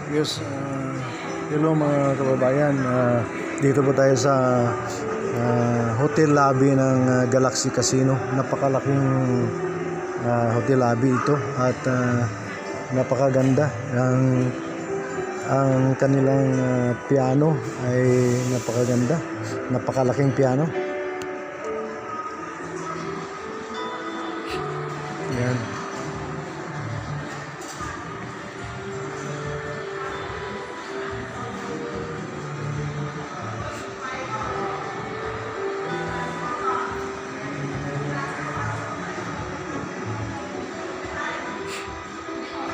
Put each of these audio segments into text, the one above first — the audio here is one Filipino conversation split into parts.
Yes, hello mga kababayan. Dito po tayo sa hotel lobby ng Galaxy Casino. Napakalaking hotel lobby ito at napakaganda. Ang kanilang piano ay napakaganda. Napakalaking piano. Yan.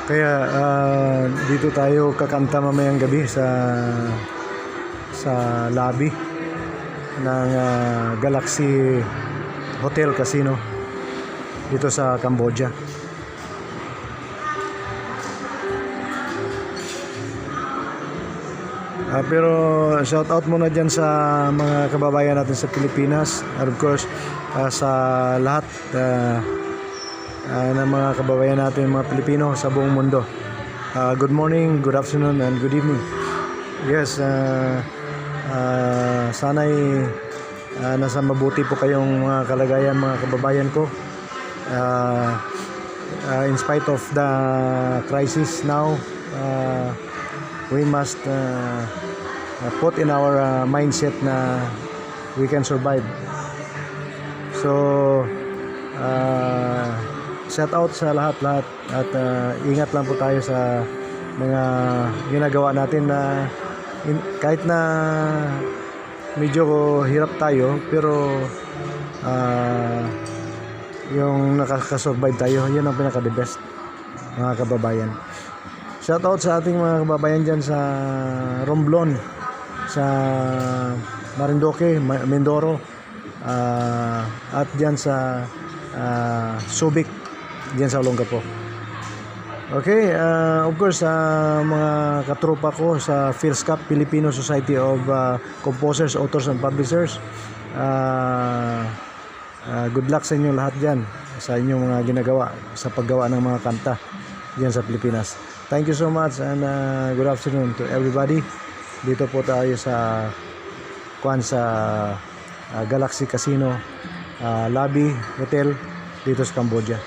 Kaya dito tayo kakanta mamayang gabi sa lobby ng Galaxy Hotel Casino dito sa Cambodia. Pero shout out muna dyan sa mga kababayan natin sa Pilipinas, and of course sa lahat ng mga kababayan natin, mga Pilipino sa buong mundo. Good morning, good afternoon, and good evening. Yes, sana'y nasa mabuti po kayong mga kalagayan, mga kababayan ko. In spite of the crisis now, we must put in our mindset na we can survive. So, shout out sa lahat at ingat lang po tayo sa mga ginagawa natin na kahit na medyo hirap tayo, pero yung nakakasurvive tayo, yun ang pinaka the best, mga kababayan. Shout out sa ating mga kababayan dyan sa Romblon, sa Marinduque, Mindoro, at dyan sa Subic, diyan sa Olongapo. Okay, of course mga katropa ko sa PhilSCAP, Filipino Society of Composers, Authors and Publishers, good luck sa inyo lahat diyan sa inyong mga ginagawa sa paggawa ng mga kanta diyan sa Pilipinas. Thank you so much, and good afternoon to everybody. Dito po tayo sa Galaxy Casino lobby hotel dito sa Cambodia.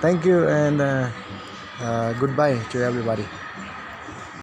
Thank you, and goodbye to everybody.